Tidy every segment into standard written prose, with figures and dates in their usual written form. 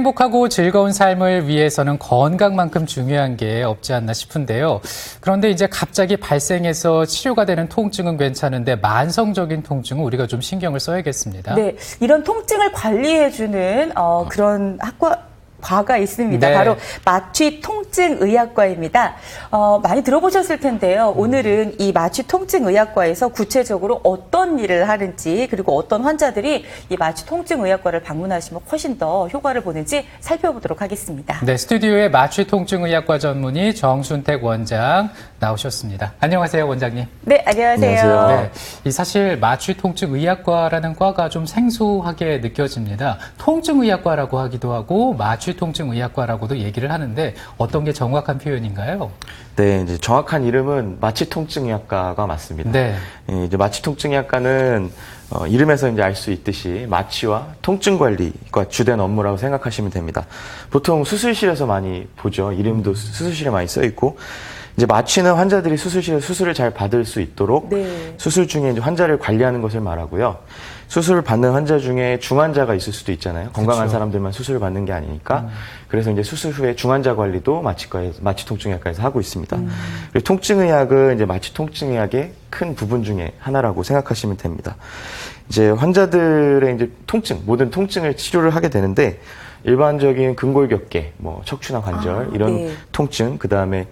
행복하고 즐거운 삶을 위해서는 건강만큼 중요한 게 없지 않나 싶은데요. 그런데 이제 갑자기 발생해서 치료가 되는 통증은 괜찮은데 만성적인 통증은 우리가 좀 신경을 써야겠습니다. 네, 이런 통증을 관리해주는 그런 과가 있습니다. 네. 바로 마취통증의학과입니다. 많이 들어보셨을 텐데요. 오늘은 이 마취통증의학과에서 구체적으로 어떤 일을 하는지 그리고 어떤 환자들이 이 마취통증의학과를 방문하시면 훨씬 더 효과를 보는지 살펴보도록 하겠습니다. 네, 스튜디오에 마취통증의학과 전문의 정순택 원장 나오셨습니다. 안녕하세요, 원장님. 네, 안녕하세요. 네, 이 사실 마취통증의학과라는 과가 좀 생소하게 느껴집니다. 통증의학과라고 하기도 하고 마취통증의학과라고도 얘기를 하는데 어떤 게 정확한 표현인가요? 네, 이제 정확한 이름은 마취통증의학과가 맞습니다. 네. 이제 마취통증의학과는 이름에서 이제 알 수 있듯이 마취와 통증 관리가 주된 업무라고 생각하시면 됩니다. 보통 수술실에서 많이 보죠. 이름도 수술실에 많이 써 있고. 이제 마취는 환자들이 수술실에서 수술을 잘 받을 수 있도록 네. 수술 중에 이제 환자를 관리하는 것을 말하고요. 수술을 받는 환자 중에 중환자가 있을 수도 있잖아요. 건강한 그쵸. 사람들만 수술을 받는 게 아니니까. 그래서 이제 수술 후에 중환자 관리도 마취통증의학과에서 하고 있습니다. 그리고 통증의학은 이제 마취통증의학의 큰 부분 중에 하나라고 생각하시면 됩니다. 이제 환자들의 이제 모든 통증을 치료를 하게 되는데 일반적인 근골격계, 뭐 척추나 관절 이런 네. 통증, 그 다음에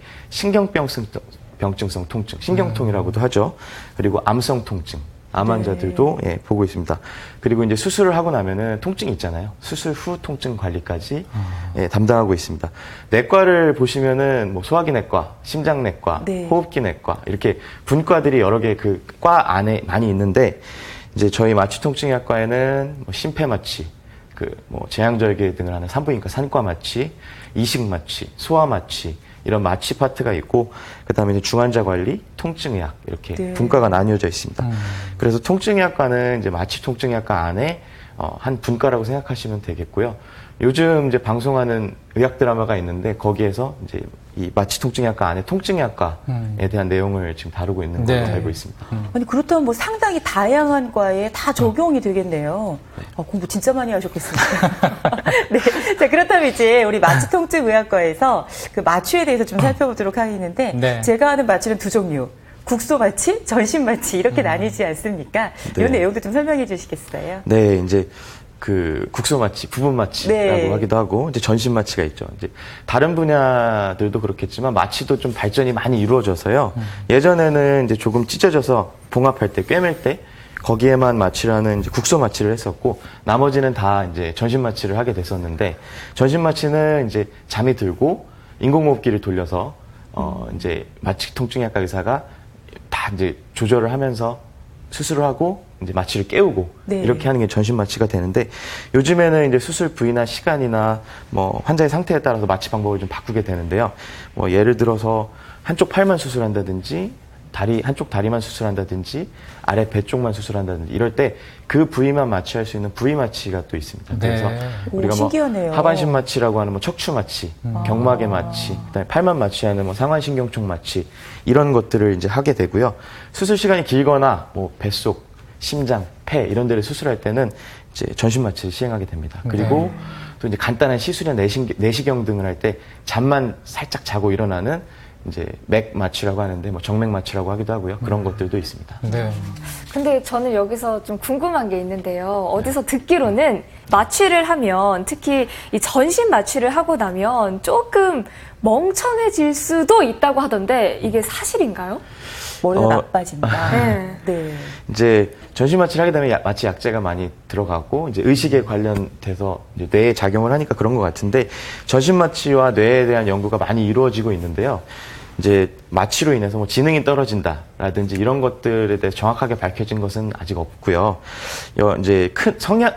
병증성 통증, 신경통이라고도 하죠. 그리고 암성 통증, 암 환자들도 예, 보고 있습니다. 그리고 이제 수술을 하고 나면은 통증이 있잖아요. 수술 후 통증 관리까지 예, 담당하고 있습니다. 내과를 보시면은 뭐 소화기 내과, 심장내과, 네. 호흡기 내과 이렇게 분과들이 여러 개 그 과 안에 많이 있는데 이제 저희 마취통증의학과에는 뭐 심폐마취, 뭐 제왕절개 등을 하는 산부인과 산과마취, 이식마취, 소아마취 이런 마취 파트가 있고 그다음에 이제 중환자 관리, 통증의학 이렇게 네. 분과가 나뉘어져 있습니다. 그래서 통증의학과는 이제 마취통증의학과 안에 한 분과라고 생각하시면 되겠고요. 요즘 이제 방송하는 의학 드라마가 있는데 거기에서 이제 이 마취통증의학과 안에 통증의학과에 대한 내용을 지금 다루고 있는 걸로 네. 알고 있습니다. 아니, 그렇다면 뭐 상당히 다양한 과에 다 적용이 되겠네요. 공부 진짜 많이 하셨겠습니다. 네. 자, 그렇다면 이제 우리 마취통증의학과에서 그 마취에 대해서 좀 살펴보도록 하겠는데, 네. 제가 아는 마취는 두 종류. 국소 마취, 전신 마취 이렇게 나뉘지 않습니까? 이런 네. 내용도 좀 설명해 주시겠어요? 네, 이제 국소 마취, 부분 마취라고 네. 하기도 하고 이제 전신 마취가 있죠. 이제 다른 분야들도 그렇겠지만 마취도 좀 발전이 많이 이루어져서요. 예전에는 이제 조금 찢어져서 봉합할 때, 꿰맬 때 거기에만 마취를 하는 이제 국소 마취를 했었고 나머지는 다 이제 전신 마취를 하게 됐었는데 전신 마취는 이제 잠이 들고 인공호흡기를 돌려서 이제 마취통증의학과 의사가 다 이제 조절을 하면서 수술을 하고 이제 마취를 깨우고 네. 이렇게 하는 게 전신 마취가 되는데 요즘에는 이제 수술 부위나 시간이나 뭐 환자의 상태에 따라서 마취 방법을 좀 바꾸게 되는데요. 뭐 예를 들어서 한쪽 팔만 수술한다든지 한쪽 다리만 수술한다든지 아래 배 쪽만 수술한다든지 이럴 때 그 부위만 마취할 수 있는 부위 마취가 또 있습니다. 그래서 네. 우리가 오, 신기하네요. 뭐 하반신 마취라고 하는 뭐 척추 마취, 경막의 마취, 그다음에 팔만 마취하는 뭐 상완신경총 마취 이런 것들을 이제 하게 되고요. 수술 시간이 길거나 뭐 뱃속, 심장, 폐 이런 데를 수술할 때는 이제 전신 마취를 시행하게 됩니다. 그리고 또 이제 간단한 시술이나 내시경 등을 할 때 잠만 살짝 자고 일어나는 이제 맥 마취라고 하는데 뭐 정맥 마취라고 하기도 하고요. 그런 것들도 있습니다. 네. 근데 저는 여기서 좀 궁금한 게 있는데요. 어디서 듣기로는 마취를 하면 특히 이 전신 마취를 하고 나면 조금 멍청해질 수도 있다고 하던데 이게 사실인가요? 머리가 나빠진다. 네. 네. 이제 전신 마취를 하게 되면 마취 약제가 많이 들어가고 이제 의식에 관련돼서 이제 뇌에 작용을 하니까 그런 것 같은데 전신 마취와 뇌에 대한 연구가 많이 이루어지고 있는데요. 이제 마취로 인해서 뭐 지능이 떨어진다라든지 이런 것들에 대해 정확하게 밝혀진 것은 아직 없고요. 이제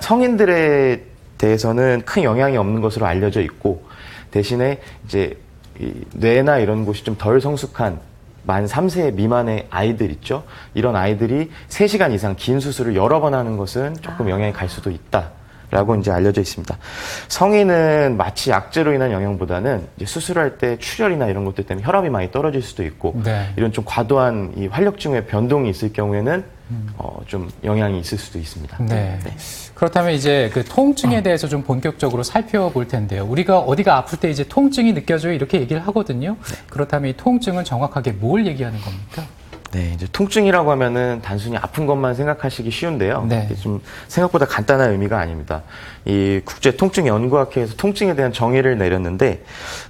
성인들에 대해서는 큰 영향이 없는 것으로 알려져 있고 대신에 이제 이 뇌나 이런 곳이 좀 덜 성숙한 만 3세 미만의 아이들 있죠. 이런 아이들이 3시간 이상 긴 수술을 여러 번 하는 것은 조금 영향이 갈 수도 있다라고 이제 알려져 있습니다. 성인은 마취 약제로 인한 영향보다는 이제 수술할 때 출혈이나 이런 것들 때문에 혈압이 많이 떨어질 수도 있고 네. 이런 좀 과도한 이 활력증후의 변동이 있을 경우에는 좀 영향이 있을 수도 있습니다. 네. 그렇다면 이제 그 통증에 대해서 좀 본격적으로 살펴볼 텐데요. 우리가 어디가 아플 때 이제 통증이 느껴져요 이렇게 얘기를 하거든요. 그렇다면 이 통증은 정확하게 뭘 얘기하는 겁니까? 네, 이제 통증이라고 하면은 단순히 아픈 것만 생각하시기 쉬운데요. 네. 이게 좀 생각보다 간단한 의미가 아닙니다. 이 국제통증연구학회에서 통증에 대한 정의를 내렸는데,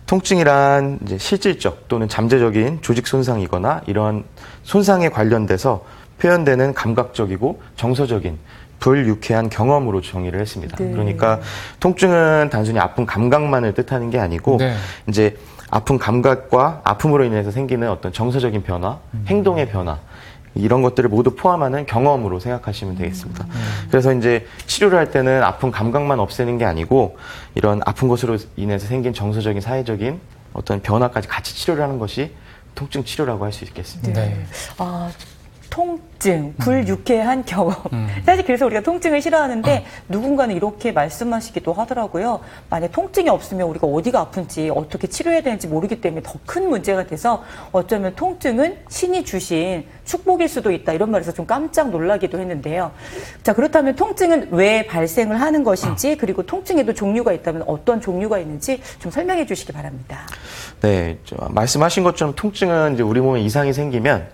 통증이란 이제 실질적 또는 잠재적인 조직 손상이거나 이런 손상에 관련돼서 표현되는 감각적이고 정서적인 불유쾌한 경험으로 정의를 했습니다. 네. 그러니까 통증은 단순히 아픈 감각만을 뜻하는 게 아니고 네. 이제 아픈 감각과 아픔으로 인해서 생기는 어떤 정서적인 변화, 행동의 변화 이런 것들을 모두 포함하는 경험으로 생각하시면 되겠습니다. 그래서 이제 치료를 할 때는 아픈 감각만 없애는 게 아니고 이런 아픈 것으로 인해서 생긴 정서적인 사회적인 어떤 변화까지 같이 치료를 하는 것이 통증 치료라고 할 수 있겠습니다. 네. 아, 통증, 불유쾌한 경험. 사실 그래서 우리가 통증을 싫어하는데 누군가는 이렇게 말씀하시기도 하더라고요. 만약 통증이 없으면 우리가 어디가 아픈지 어떻게 치료해야 되는지 모르기 때문에 더 큰 문제가 돼서 어쩌면 통증은 신이 주신 축복일 수도 있다. 이런 말에서 좀 깜짝 놀라기도 했는데요. 자, 그렇다면 통증은 왜 발생을 하는 것인지 그리고 통증에도 종류가 있다면 어떤 종류가 있는지 좀 설명해 주시기 바랍니다. 네, 말씀하신 것처럼 통증은 이제 우리 몸에 이상이 생기면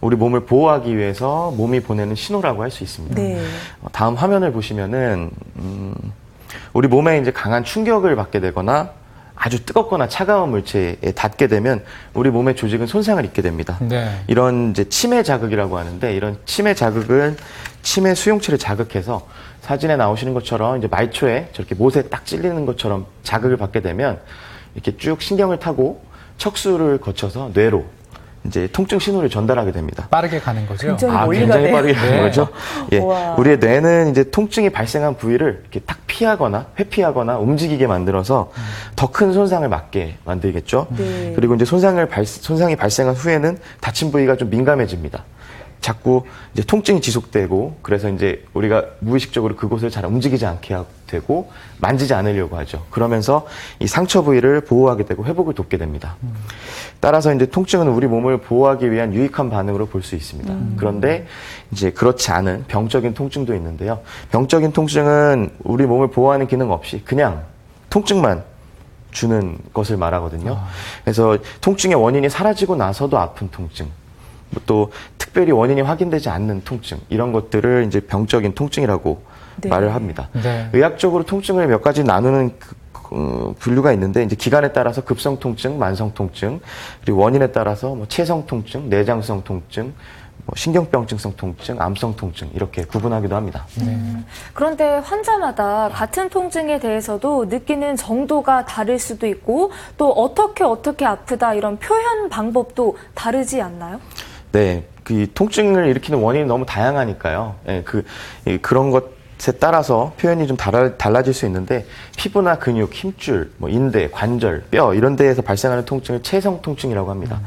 우리 몸을 보호하기 위해서 몸이 보내는 신호라고 할 수 있습니다. 네. 다음 화면을 보시면은 우리 몸에 이제 강한 충격을 받게 되거나 아주 뜨겁거나 차가운 물체에 닿게 되면 우리 몸의 조직은 손상을 입게 됩니다. 네. 이런 이제 치매 자극이라고 하는데, 이런 치매 자극은 치매 수용체를 자극해서 사진에 나오시는 것처럼 이제 말초에 저렇게 못에 딱 찔리는 것처럼 자극을 받게 되면 이렇게 쭉 신경을 타고 척수를 거쳐서 뇌로 이제 통증 신호를 전달하게 됩니다. 빠르게 가는 거죠. 굉장히 멀리 굉장히 가네요. 빠르게 가는 네. 거죠. 예, 우와. 우리의 뇌는 이제 통증이 발생한 부위를 이렇게 딱 피하거나 회피하거나 움직이게 만들어서 더 큰 손상을 막게 만들겠죠. 네. 그리고 이제 손상이 발생한 후에는 다친 부위가 좀 민감해집니다. 자꾸 이제 통증이 지속되고, 그래서 이제 우리가 무의식적으로 그곳을 잘 움직이지 않게 되고 만지지 않으려고 하죠. 그러면서 이 상처 부위를 보호하게 되고 회복을 돕게 됩니다. 따라서 이제 통증은 우리 몸을 보호하기 위한 유익한 반응으로 볼 수 있습니다. 그런데 이제 그렇지 않은 병적인 통증도 있는데요. 병적인 통증은 우리 몸을 보호하는 기능 없이 그냥 통증만 주는 것을 말하거든요. 그래서 통증의 원인이 사라지고 나서도 아픈 통증, 또 특별히 원인이 확인되지 않는 통증, 이런 것들을 이제 병적인 통증이라고 네. 말을 합니다. 네. 의학적으로 통증을 몇 가지 나누는 분류가 있는데, 이제 기간에 따라서 급성 통증, 만성 통증, 그리고 원인에 따라서 뭐 체성 통증, 내장성 통증, 뭐 신경병증성 통증, 암성 통증 이렇게 구분하기도 합니다. 그런데 환자마다 같은 통증에 대해서도 느끼는 정도가 다를 수도 있고 또 어떻게 아프다 이런 표현 방법도 다르지 않나요? 네, 그 통증을 일으키는 원인이 너무 다양하니까요. 예, 그런 것에 따라서 표현이 좀 달라질 수 있는데, 피부나 근육, 힘줄, 뭐 인대, 관절, 뼈 이런 데에서 발생하는 통증을 체성 통증이라고 합니다.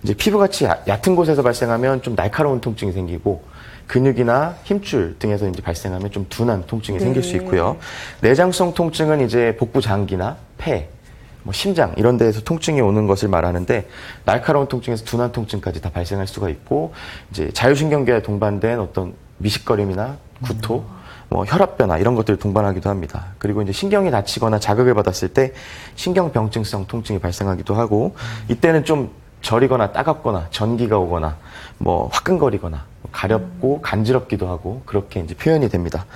이제 피부같이 얕은 곳에서 발생하면 좀 날카로운 통증이 생기고, 근육이나 힘줄 등에서 이제 발생하면 좀 둔한 통증이 생길 수 있고요. 내장성 통증은 이제 복부 장기나 폐, 뭐 심장 이런 데에서 통증이 오는 것을 말하는데, 날카로운 통증에서 둔한 통증까지 다 발생할 수가 있고, 이제 자율신경계에 동반된 어떤 미식거림이나 구토, 뭐 혈압변화 이런 것들을 동반하기도 합니다. 그리고 이제 신경이 다치거나 자극을 받았을 때 신경병증성 통증이 발생하기도 하고, 이때는 좀 저리거나 따갑거나 전기가 오거나 뭐 화끈거리거나 가렵고 간지럽기도 하고 그렇게 이제 표현이 됩니다.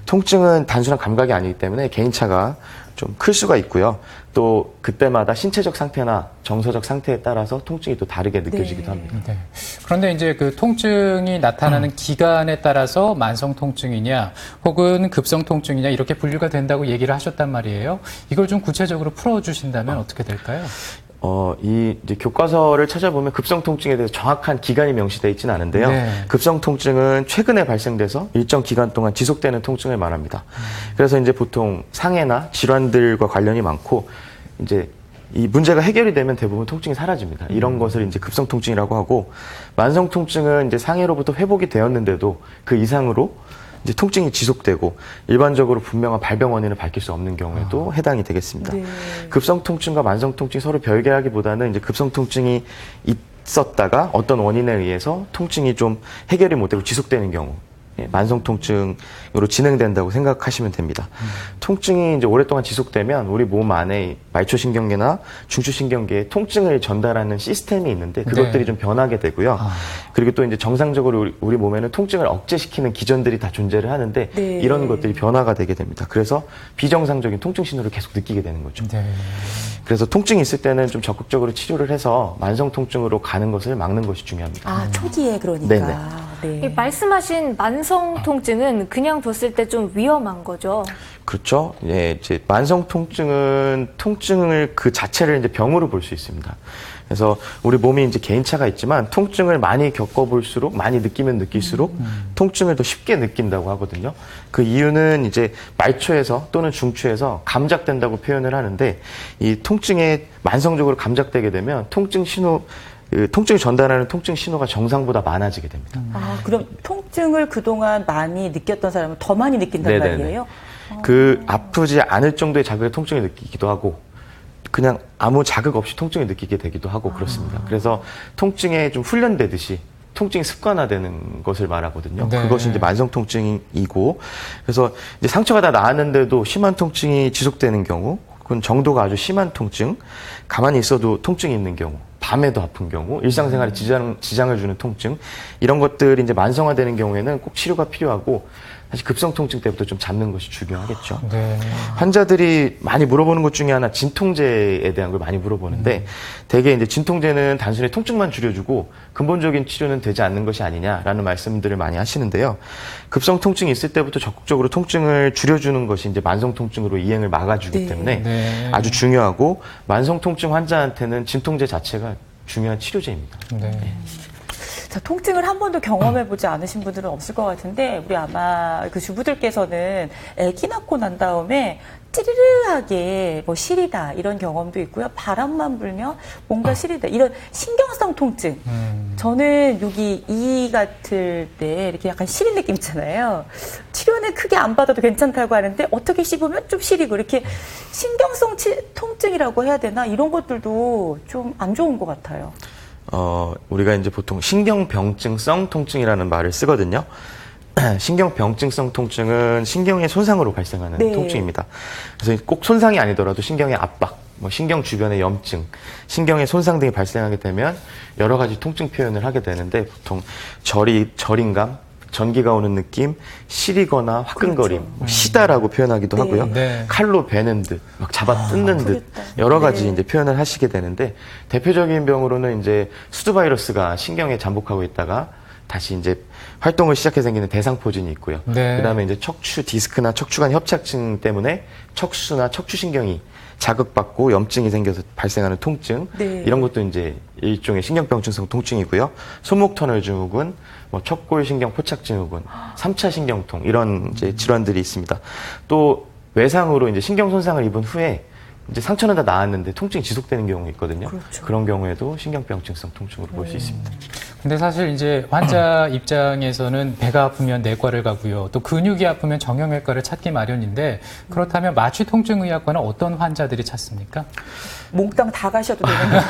통증은 단순한 감각이 아니기 때문에 개인차가 좀 클 수가 있고요. 또 그때마다 신체적 상태나 정서적 상태에 따라서 통증이 또 다르게 느껴지기도 합니다. 네. 그런데 이제 그 통증이 나타나는 기간에 따라서 만성 통증이냐 혹은 급성 통증이냐 이렇게 분류가 된다고 얘기를 하셨단 말이에요. 이걸 좀 구체적으로 풀어주신다면 어떻게 될까요? 이제 교과서를 찾아보면 급성 통증에 대해서 정확한 기간이 명시되어 있지는 않은데요. 네. 급성 통증은 최근에 발생돼서 일정 기간 동안 지속되는 통증을 말합니다. 그래서 이제 보통 상해나 질환들과 관련이 많고, 이제 이 문제가 해결이 되면 대부분 통증이 사라집니다. 이런 것을 이제 급성 통증이라고 하고, 만성 통증은 이제 상해로부터 회복이 되었는데도 그 이상으로 이제 통증이 지속되고 일반적으로 분명한 발병 원인을 밝힐 수 없는 경우에도 해당이 되겠습니다. 네. 급성 통증과 만성 통증이 서로 별개하기보다는 이제 급성 통증이 있었다가 어떤 원인에 의해서 통증이 좀 해결이 못되고 지속되는 경우, 만성 통증으로 진행된다고 생각하시면 됩니다. 통증이 이제 오랫동안 지속되면 우리 몸 안에 말초신경계나 중추신경계에 통증을 전달하는 시스템이 있는데 그것들이 네. 좀 변하게 되고요. 그리고 또 이제 정상적으로 우리 몸에는 통증을 억제시키는 기전들이 다 존재를 하는데 네. 이런 것들이 변화가 되게 됩니다. 그래서 비정상적인 통증 신호를 계속 느끼게 되는 거죠. 네. 그래서 통증이 있을 때는 좀 적극적으로 치료를 해서 만성 통증으로 가는 것을 막는 것이 중요합니다. 아, 초기에 그러니까. 네네. 네. 이 말씀하신 만성 통증은 그냥 뒀을 때 좀 위험한 거죠. 그렇죠. 예, 이제 만성 통증은 통증을 그 자체를 이제 병으로 볼 수 있습니다. 그래서 우리 몸이 이제 개인차가 있지만 통증을 많이 겪어볼수록 많이 느끼면 느낄수록 통증을 더 쉽게 느낀다고 하거든요. 그 이유는 이제 말초에서 또는 중추에서 감작된다고 표현을 하는데 이 통증에 만성적으로 감작되게 되면 통증 신호 통증을 전달하는 통증 신호가 정상보다 많아지게 됩니다. 아, 그럼 통증을 그동안 많이 느꼈던 사람은 더 많이 느낀단 네네네. 말이에요? 그 아프지 않을 정도의 자극의 통증을 느끼기도 하고 그냥 아무 자극 없이 통증을 느끼게 되기도 하고 그렇습니다. 그래서 통증에 좀 훈련되듯이 통증이 습관화되는 것을 말하거든요. 네. 그것이 이제 만성 통증이고 그래서 이제 상처가 다 나았는데도 심한 통증이 지속되는 경우 그건 정도가 아주 심한 통증, 가만히 있어도 통증이 있는 경우, 밤에도 아픈 경우, 일상생활에 지장을 주는 통증 이런 것들이 이제 만성화되는 경우에는 꼭 치료가 필요하고 사실 급성 통증 때부터 좀 잡는 것이 중요하겠죠. 네. 환자들이 많이 물어보는 것 중에 하나 진통제에 대한 걸 많이 물어보는데 대개 이제 진통제는 단순히 통증만 줄여주고 근본적인 치료는 되지 않는 것이 아니냐라는 말씀들을 많이 하시는데요. 급성 통증이 있을 때부터 적극적으로 통증을 줄여주는 것이 이제 만성 통증으로 이행을 막아주기 네. 때문에 네. 아주 중요하고 만성 통증 환자한테는 진통제 자체가 중요한 치료제입니다. 네. 자, 통증을 한 번도 경험해보지 않으신 분들은 없을 것 같은데, 우리 아마 그 주부들께서는 아기 낳고 난 다음에 찌르르하게 뭐 시리다 이런 경험도 있고요. 바람만 불면 뭔가 시리다 이런 신경성 통증. 저는 여기 이 같을 때 이렇게 약간 시린 느낌 있잖아요. 치료는 크게 안 받아도 괜찮다고 하는데 어떻게 씹으면 좀 시리고 이렇게 신경성 통증이라고 해야 되나 이런 것들도 좀 안 좋은 것 같아요. 우리가 이제 보통 신경병증성 통증이라는 말을 쓰거든요. 신경병증성 통증은 신경의 손상으로 발생하는 네. 통증입니다. 그래서 꼭 손상이 아니더라도 신경의 압박, 뭐 신경 주변의 염증, 신경의 손상 등이 발생하게 되면 여러 가지 통증 표현을 하게 되는데 보통 저림감, 전기가 오는 느낌, 시리거나 화끈거림, 그렇죠. 시다라고 표현하기도 네. 하고요. 네. 칼로 베는 듯, 막 잡아 뜯는 듯 아프겠다. 여러 가지 네. 이제 표현을 하시게 되는데 대표적인 병으로는 이제 수두 바이러스가 신경에 잠복하고 있다가 다시 이제 활동을 시작해 생기는 대상포진이 있고요. 네. 그다음에 이제 척추 디스크나 척추관 협착증 때문에 척수나 척추신경이 자극받고 염증이 생겨서 발생하는 통증 네. 이런 것도 이제 일종의 신경병증성 통증이고요. 손목 터널 증후군, 뭐 척골 신경 포착 증후군, 3차 신경통 이런 이제 질환들이 있습니다. 또 외상으로 이제 신경 손상을 입은 후에 이제 상처는 다 나았는데 통증이 지속되는 경우 있거든요. 그렇죠. 그런 경우에도 신경병증성 통증으로 볼 수 있습니다. 근데 사실 이제 환자 입장에서는 배가 아프면 내과를 가고요. 또 근육이 아프면 정형외과를 찾기 마련인데 그렇다면 마취통증의학과는 어떤 환자들이 찾습니까? 몽땅 다 가셔도 되는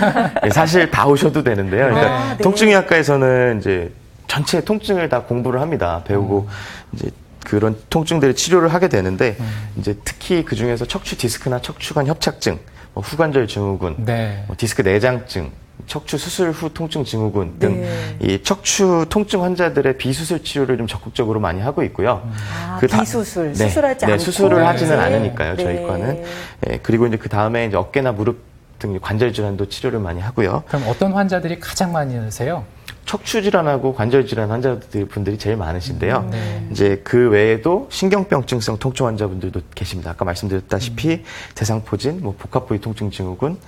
예, 사실 다 오셔도 되는데요. 그러니까 아, 네. 통증의학과에서는 이제 전체 통증을 다 공부를 합니다. 배우고 이제 그런 통증들의 치료를 하게 되는데 이제 특히 그 중에서 척추 디스크나 척추관 협착증, 뭐 후관절 증후군, 네. 뭐 디스크 내장증, 척추 수술 후 통증 증후군 등 네. 이 척추 통증 환자들의 비수술 치료를 좀 적극적으로 많이 하고 있고요. 아, 그 다- 비수술, 네, 수술하지 네, 않고 수술을 하지는 네. 않으니까요. 저희 네. 과는. 예, 그리고 이제 그 다음에 이제 어깨나 무릎 등 관절 질환도 치료를 많이 하고요. 그럼 어떤 환자들이 가장 많이 오세요? 척추 질환하고 관절 질환 환자분들이 제일 많으신데요. 네. 이제 그 외에도 신경병증성 통증 환자분들도 계십니다. 아까 말씀드렸다시피 대상포진, 뭐 복합부위 통증 증후군,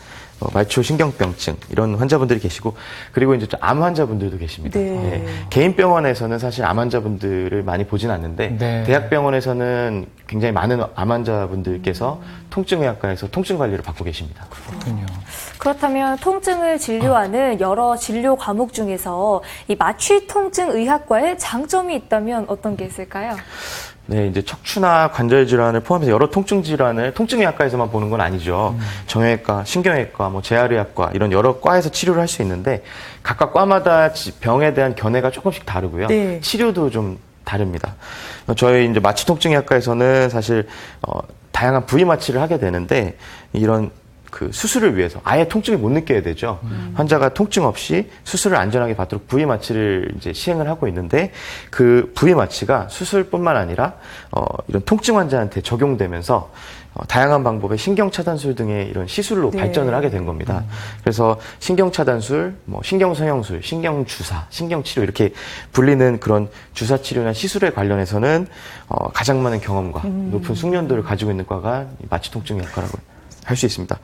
말초 신경병증 이런 환자분들이 계시고 그리고 이제 또 암 환자분들도 계십니다. 네. 예, 개인 병원에서는 사실 암 환자분들을 많이 보진 않는데 네. 대학병원에서는 굉장히 많은 암 환자분들께서 통증의학과에서 통증 관리를 받고 계십니다. 그렇군요. 그렇다면 통증을 진료하는 여러 진료 과목 중에서 이 마취통증의학과에 장점이 있다면 어떤 게 있을까요? 네, 이제 척추나 관절 질환을 포함해서 여러 통증 질환을 통증의학과에서만 보는 건 아니죠. 정형외과, 신경외과, 뭐 재활의학과 이런 여러 과에서 치료를 할 수 있는데 각각 과마다 병에 대한 견해가 조금씩 다르고요. 네. 치료도 좀 다릅니다. 저희 이제 마취 통증의학과에서는 사실 다양한 부위 마취를 하게 되는데 이런 그 수술을 위해서 아예 통증을 못 느껴야 되죠. 환자가 통증 없이 수술을 안전하게 받도록 부위 마취를 이제 시행을 하고 있는데 그 부위 마취가 수술뿐만 아니라 이런 통증 환자한테 적용되면서 다양한 방법의 신경 차단술 등의 이런 시술로 네. 발전을 하게 된 겁니다. 그래서 신경 차단술, 뭐 신경 성형술, 신경 주사, 신경 치료 이렇게 불리는 그런 주사 치료나 시술에 관련해서는 가장 많은 경험과 높은 숙련도를 가지고 있는 과가 마취 통증의학과라고 할 수 있습니다.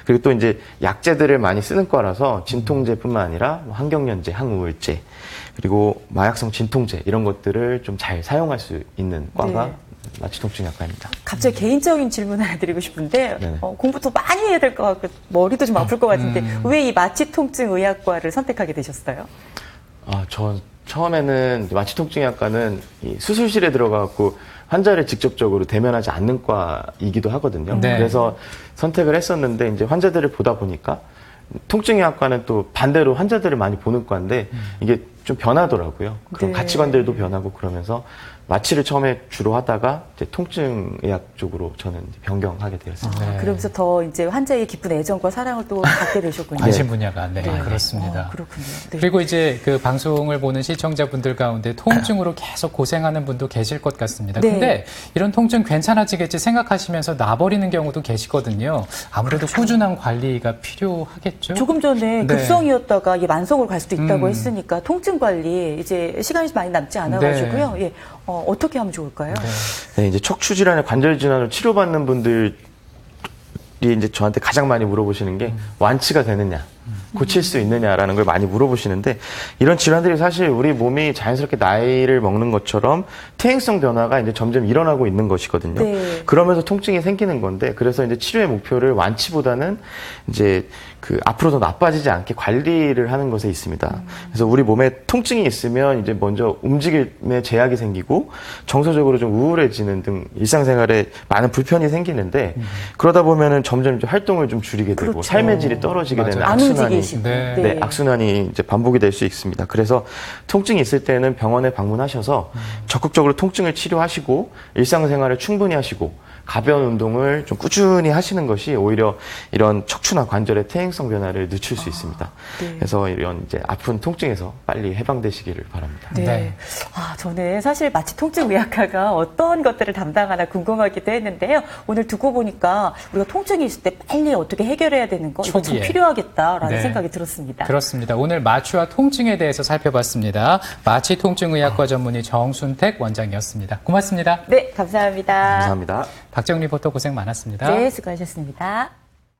그리고 또 이제 약제들을 많이 쓰는 과라서 진통제뿐만 아니라 뭐 항경련제, 항우울제, 그리고 마약성 진통제 이런 것들을 좀 잘 사용할 수 있는 과가 네. 마취통증의학과입니다. 갑자기 개인적인 질문 하나 드리고 싶은데 네네. 공부 더 많이 해야 될 것 같고 머리도 좀 아플 것 같은데 왜 이 마취통증의학과를 선택하게 되셨어요? 전 처음에는 마취통증의학과는 이 수술실에 들어가고 환자를 직접적으로 대면하지 않는 과이기도 하거든요. 네. 그래서 선택을 했었는데 이제 환자들을 보다 보니까 통증의학과는 또 반대로 환자들을 많이 보는 과인데 이게 좀 변하더라고요. 그런 네. 가치관들도 변하고 그러면서 마취를 처음에 주로 하다가 이제 통증의학 쪽으로 저는 이제 변경하게 되었습니다. 네. 그러면서 더 이제 환자의 깊은 애정과 사랑을 또 갖게 되셨군요. 관심 분야가 네, 그렇습니다. 그렇군요. 네. 그리고 이제 그 방송을 보는 시청자분들 가운데 통증으로 계속 고생하는 분도 계실 것 같습니다. 네. 근데 이런 통증 괜찮아지겠지 생각하시면서 놔버리는 경우도 계시거든요. 아무래도 꾸준한 관리가 필요하겠죠. 조금 전에 네. 급성이었다가 이게 만성으로 갈 수도 있다고 음. 했으니까 통증 관리 이제 시간이 많이 남지 않아가지고요. 예, 어떻게 하면 좋을까요? 네, 이제 척추 질환의 관절 질환으로 치료받는 분들이 이제 저한테 가장 많이 물어보시는 게 완치가 되느냐, 고칠 수 있느냐라는 걸 많이 물어보시는데 이런 질환들이 사실 우리 몸이 자연스럽게 나이를 먹는 것처럼 퇴행성 변화가 이제 점점 일어나고 있는 것이거든요. 네. 그러면서 통증이 생기는 건데 그래서 이제 치료의 목표를 완치보다는 이제 그 앞으로 더 나빠지지 않게 관리를 하는 것에 있습니다. 그래서 우리 몸에 통증이 있으면 이제 먼저 움직임에 제약이 생기고 정서적으로 좀 우울해지는 등 일상생활에 많은 불편이 생기는데 그러다 보면은 점점 이제 활동을 좀 줄이게 되고 그렇죠. 삶의 질이 떨어지게 되는 맞아요. 안 악순환이 움직이시고. 네. 네, 악순환이 이제 반복이 될 수 있습니다. 그래서 통증이 있을 때는 병원에 방문하셔서 적극적으로 통증을 치료하시고 일상생활을 충분히 하시고 가벼운 운동을 좀 꾸준히 하시는 것이 오히려 이런 척추나 관절의 퇴행성 변화를 늦출 수 있습니다. 네. 그래서 이런 이제 아픈 통증에서 빨리 해방되시기를 바랍니다. 네. 네. 저는 사실 마취 통증의학과가 어떤 것들을 담당하나 궁금하기도 했는데요. 오늘 듣고 보니까 우리가 통증이 있을 때 빨리 어떻게 해결해야 되는 거 이거 참 초기에. 필요하겠다라는 네. 생각이 들었습니다. 그렇습니다. 오늘 마취와 통증에 대해서 살펴봤습니다. 마취 통증의학과 전문의 정순택 원장이었습니다. 고맙습니다. 네, 감사합니다. 감사합니다. 박정 리포터 고생 많았습니다. 네, 수고하셨습니다.